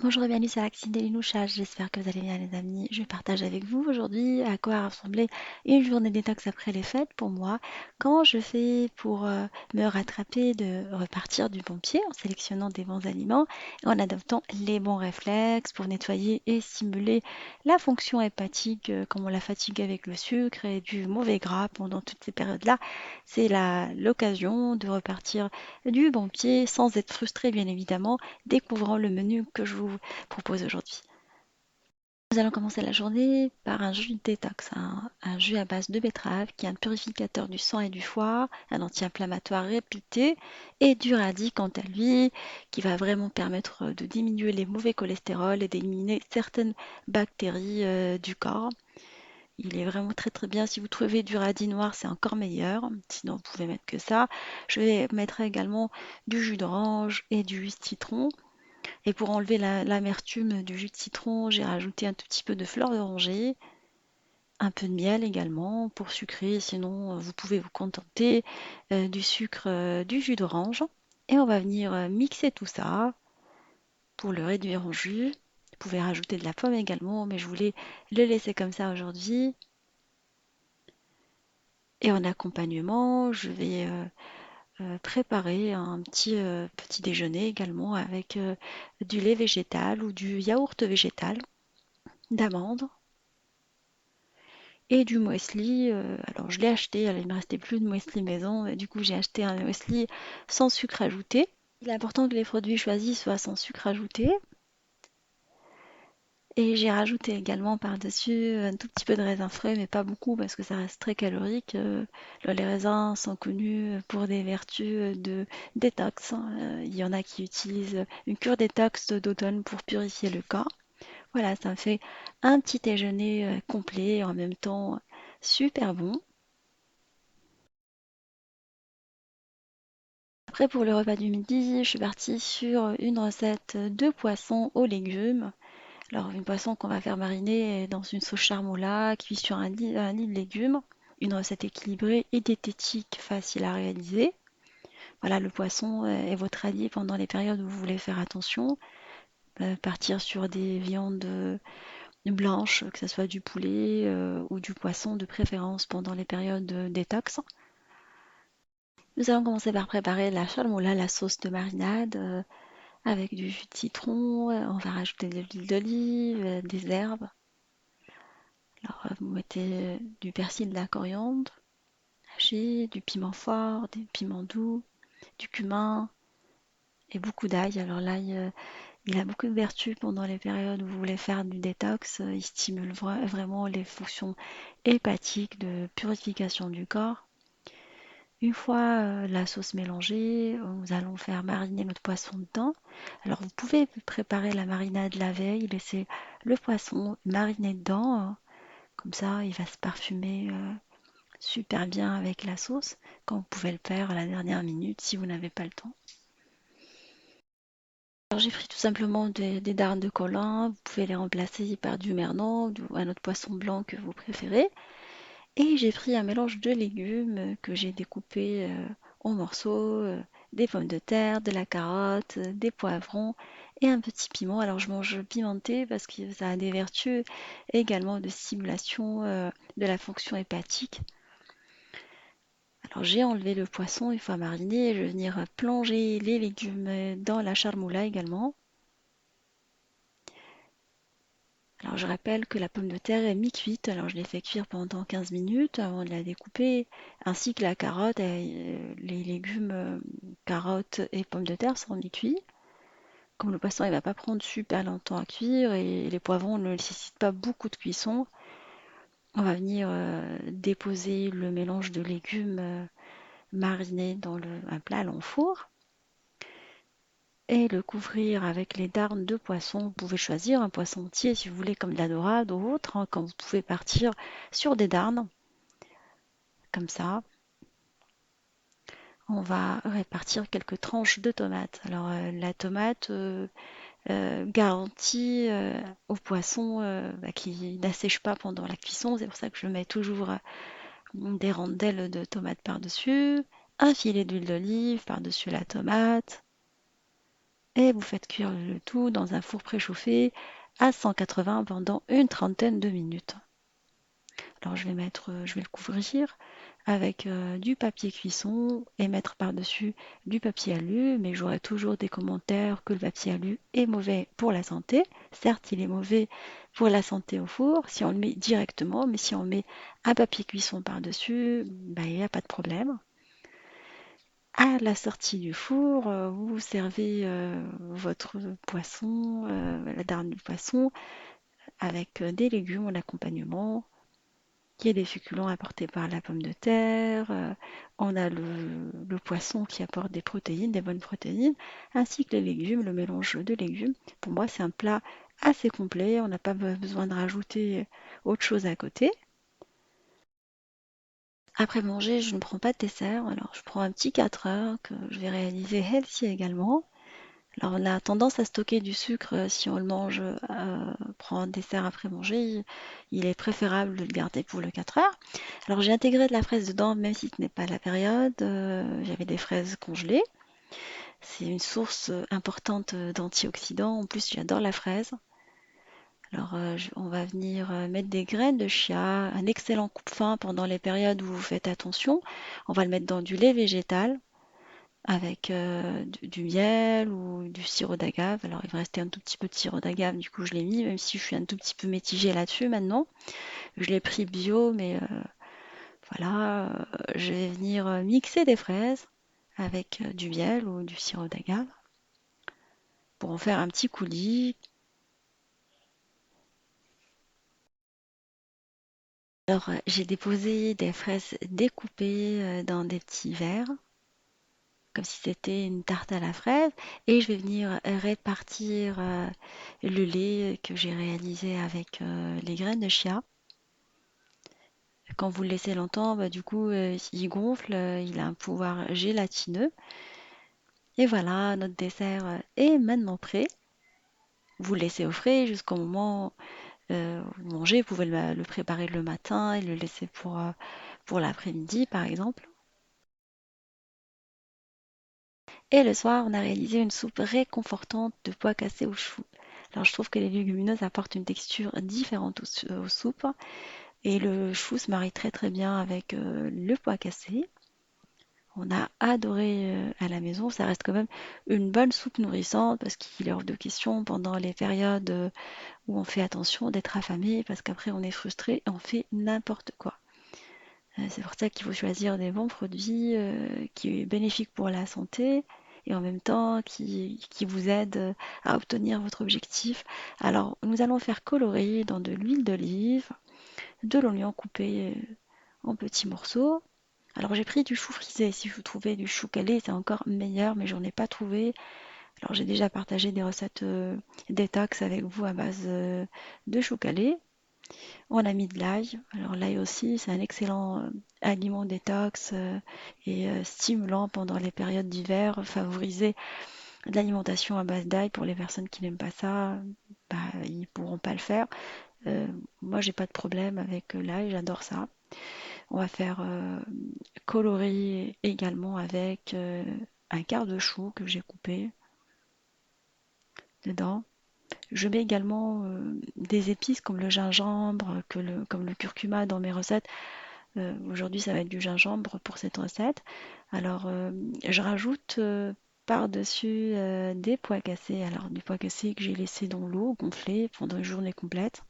Bonjour et bienvenue sur l'Axine des Linouchas, j'espère que vous allez bien les amis. Je partage avec vous aujourd'hui à quoi ressembler une journée détox après les fêtes pour moi. Comment je fais pour me rattraper de repartir du bon pied en sélectionnant des bons aliments et en adoptant les bons réflexes pour nettoyer et stimuler la fonction hépatique comme on la fatigue avec le sucre et du mauvais gras pendant toutes ces périodes-là. C'est l'occasion de repartir du bon pied sans être frustré bien évidemment découvrant le menu que je vous propose aujourd'hui. Nous allons commencer la journée par un jus de détox, un jus à base de betterave qui est un purificateur du sang et du foie, un anti-inflammatoire réputé, et du radis quant à lui, qui va vraiment permettre de diminuer les mauvais cholestérols et d'éliminer certaines bactéries du corps. Il est vraiment très très bien. Si vous trouvez du radis noir, c'est encore meilleur. Sinon, vous pouvez mettre que ça. Je vais mettre également du jus d'orange et du jus de citron. Et pour enlever l'amertume du jus de citron, j'ai rajouté un tout petit peu de fleur d'oranger, un peu de miel également pour sucrer. Sinon, vous pouvez vous contenter du sucre du jus d'orange. Et on va venir mixer tout ça pour le réduire en jus. Vous pouvez rajouter de la pomme également, mais je voulais le laisser comme ça aujourd'hui. Et en accompagnement, je vais préparer un petit déjeuner également avec du lait végétal ou du yaourt végétal d'amande et du muesli. Alors je l'ai acheté, il ne me restait plus de muesli maison, et du coup j'ai acheté un muesli sans sucre ajouté. Il est important que les produits choisis soient sans sucre ajouté. Et j'ai rajouté également par-dessus un tout petit peu de raisin frais, mais pas beaucoup parce que ça reste très calorique. Les raisins sont connus pour des vertus de détox, hein. Il y en a qui utilisent une cure détox d'automne pour purifier le corps. Voilà, ça me fait un petit déjeuner complet et en même temps super bon. Après, pour le repas du midi, je suis partie sur une recette de poisson aux légumes. Alors, une poisson qu'on va faire mariner dans une sauce charmoula, cuit sur un lit de légumes. Une recette équilibrée et diététique, facile à réaliser. Voilà, le poisson est votre allié pendant les périodes où vous voulez faire attention. Partir sur des viandes blanches, que ce soit du poulet ou du poisson de préférence pendant les périodes de détox. Nous allons commencer par préparer la charmoula, la sauce de marinade avec du jus de citron. On va rajouter de l'huile d'olive, des herbes. Alors, vous mettez du persil, de la coriandre haché, du piment fort, du piment doux, du cumin et beaucoup d'ail. Alors l'ail, il a beaucoup de vertus pendant les périodes où vous voulez faire du détox. Il stimule vraiment les fonctions hépatiques de purification du corps. Une fois la sauce mélangée, nous allons faire mariner notre poisson dedans. Alors vous pouvez préparer la marinade la veille, laisser le poisson mariner dedans, hein. Comme ça, il va se parfumer super bien avec la sauce, quand vous pouvez le faire à la dernière minute si vous n'avez pas le temps. Alors j'ai pris tout simplement des darnes de colin, vous pouvez les remplacer par du merlan ou un autre poisson blanc que vous préférez. Et j'ai pris un mélange de légumes que j'ai découpé en morceaux, des pommes de terre, de la carotte, des poivrons et un petit piment. Alors je mange pimenté parce que ça a des vertus également de stimulation de la fonction hépatique. Alors j'ai enlevé le poisson une fois mariné et je vais venir plonger les légumes dans la charmoula également. Alors je rappelle que la pomme de terre est mi-cuite, alors je l'ai fait cuire pendant 15 minutes avant de la découper, ainsi que la carotte et les légumes carottes et pommes de terre sont mi-cuits. Comme le poisson il va pas prendre super longtemps à cuire et les poivrons ne nécessitent pas beaucoup de cuisson, on va venir déposer le mélange de légumes marinés dans un plat à l'enfour et le couvrir avec les darnes de poisson. Vous pouvez choisir un poisson entier si vous voulez, comme de la dorade ou autre, hein, quand vous pouvez partir sur des darnes, comme ça. On va répartir quelques tranches de tomates. Alors la tomate garantit au poisson qui n'assèche pas pendant la cuisson. C'est pour ça que je mets toujours des rondelles de tomates par-dessus, un filet d'huile d'olive par-dessus la tomate. et vous faites cuire le tout dans un four préchauffé à 180 pendant une trentaine de minutes. Alors je vais le couvrir avec du papier cuisson et mettre par-dessus du papier alu, mais j'aurai toujours des commentaires que le papier alu est mauvais pour la santé. Certes, il est mauvais pour la santé au four si on le met directement, mais si on met un papier cuisson par-dessus, bah, il n'y a pas de problème. À la sortie du four, vous servez votre poisson, la darne du poisson, avec des légumes en accompagnement. Il y a des féculents apportés par la pomme de terre, on a le poisson qui apporte des protéines, des bonnes protéines, ainsi que les légumes, le mélange de légumes. Pour moi, c'est un plat assez complet, on n'a pas besoin de rajouter autre chose à côté. Après manger, je ne prends pas de dessert, alors je prends un petit 4 heures que je vais réaliser healthy également. Alors on a tendance à stocker du sucre si on le mange, prend un dessert après manger. Il est préférable de le garder pour le 4 heures. Alors j'ai intégré de la fraise dedans, même si ce n'est pas la période. J'avais des fraises congelées. C'est une source importante d'antioxydants. En plus, j'adore la fraise. Alors on va venir mettre des graines de chia, un excellent coupe-faim pendant les périodes où vous faites attention. On va le mettre dans du lait végétal avec du miel ou du sirop d'agave. Alors il me restait un tout petit peu de sirop d'agave, du coup je l'ai mis, même si je suis un tout petit peu mitigée là-dessus maintenant. Je l'ai pris bio, mais voilà, je vais venir mixer des fraises avec du miel ou du sirop d'agave pour en faire un petit coulis. Alors j'ai déposé des fraises découpées dans des petits verres, comme si c'était une tarte à la fraise, et je vais venir répartir le lait que j'ai réalisé avec les graines de chia. Quand vous le laissez longtemps, bah, du coup, il gonfle, il a un pouvoir gélatineux. Et voilà, notre dessert est maintenant prêt. Vous le laissez au frais jusqu'au moment où vous mangez. Vous pouvez le préparer le matin et le laisser pour l'après-midi, par exemple. Et le soir, on a réalisé une soupe réconfortante de pois cassés au chou. Alors, je trouve que les légumineuses apportent une texture différente aux soupes. Et le chou se marie très très bien avec le pois cassé. On a adoré à la maison. Ça reste quand même une bonne soupe nourrissante parce qu'il est hors de question pendant les périodes où on fait attention d'être affamé parce qu'après on est frustré et on fait n'importe quoi. C'est pour ça qu'il faut choisir des bons produits qui sont bénéfiques pour la santé et en même temps qui vous aident à obtenir votre objectif. Alors, nous allons faire colorer dans de l'huile d'olive, de l'oignon coupé en petits morceaux. Alors, j'ai pris du chou frisé. Si vous trouvez du chou calé, c'est encore meilleur, mais j'en ai pas trouvé. Alors, j'ai déjà partagé des recettes détox avec vous à base de chou calé. On a mis de l'ail. Alors l'ail aussi, c'est un excellent aliment détox et stimulant pendant les périodes d'hiver. Favoriser l'alimentation à base d'ail pour les personnes qui n'aiment pas ça, bah, ils ne pourront pas le faire. Euh, Moi, j'ai pas de problème avec l'ail, j'adore ça. On va faire colorer également avec un quart de chou que j'ai coupé dedans. Je mets également des épices comme le gingembre, comme le curcuma dans mes recettes. Aujourd'hui, ça va être du gingembre pour cette recette. Alors, je rajoute par-dessus des pois cassés. Alors, du pois cassé que j'ai laissé dans l'eau gonfler pendant une journée complète.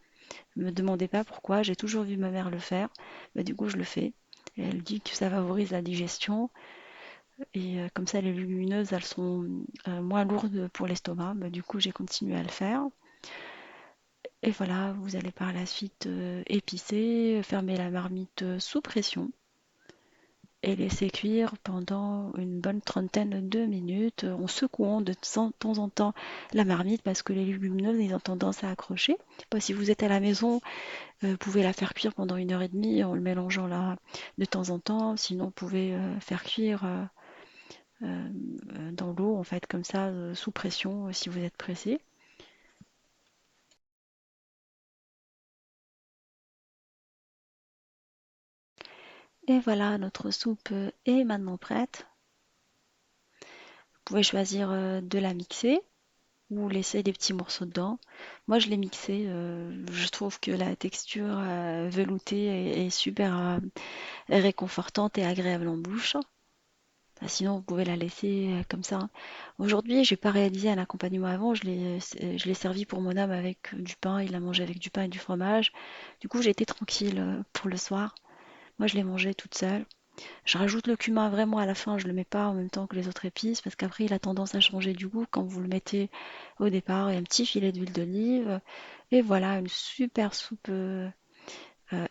Ne me demandez pas pourquoi, j'ai toujours vu ma mère le faire. Bah, du coup, je le fais. Et elle dit que ça favorise la digestion. Et comme ça, les légumineuses, elles sont moins lourdes pour l'estomac. Bah, du coup, j'ai continué à le faire. Et voilà, vous allez par la suite épicer, fermer la marmite sous pression et laisser cuire pendant une bonne trentaine de minutes en secouant de temps en temps la marmite parce que les légumineuses ils ont tendance à accrocher. Bah, si vous êtes à la maison, vous pouvez la faire cuire pendant une heure et demie en le mélangeant là de temps en temps. Sinon, vous pouvez faire cuire dans l'eau en fait comme ça sous pression si vous êtes pressé. Et voilà, notre soupe est maintenant prête. Vous pouvez choisir de la mixer ou laisser des petits morceaux dedans. Moi, je l'ai mixé. Je trouve que la texture veloutée est super réconfortante et agréable en bouche. Sinon, vous pouvez la laisser comme ça. Aujourd'hui, j'ai pas réalisé un accompagnement avant. Je l'ai servi pour mon homme avec du pain. Il a mangé avec du pain et du fromage. Du coup, j'ai été tranquille pour le soir. Moi, je l'ai mangé toute seule. Je rajoute le cumin vraiment à la fin. Je le mets pas en même temps que les autres épices parce qu'après, il a tendance à changer du goût quand vous le mettez au départ. Et un petit filet d'huile d'olive. Et voilà, une super soupe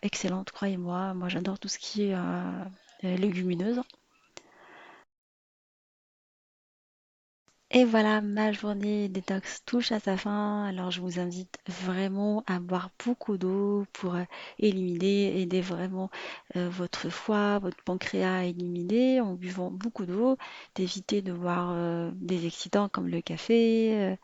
excellente, croyez-moi. Moi, j'adore tout ce qui est légumineuse. Et voilà, ma journée détox touche à sa fin. Alors je vous invite vraiment à boire beaucoup d'eau pour éliminer, aider vraiment votre foie, votre pancréas à éliminer en buvant beaucoup d'eau, d'éviter de boire des excitants comme le café,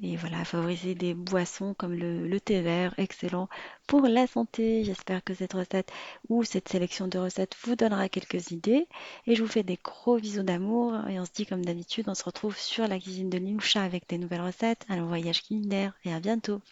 et voilà, favoriser des boissons comme le thé vert, excellent pour la santé. J'espère que cette recette ou cette sélection de recettes vous donnera quelques idées. Et je vous fais des gros bisous d'amour. Et on se dit comme d'habitude, on se retrouve sur la cuisine de Nimoucha avec des nouvelles recettes. Un voyage culinaire et à bientôt.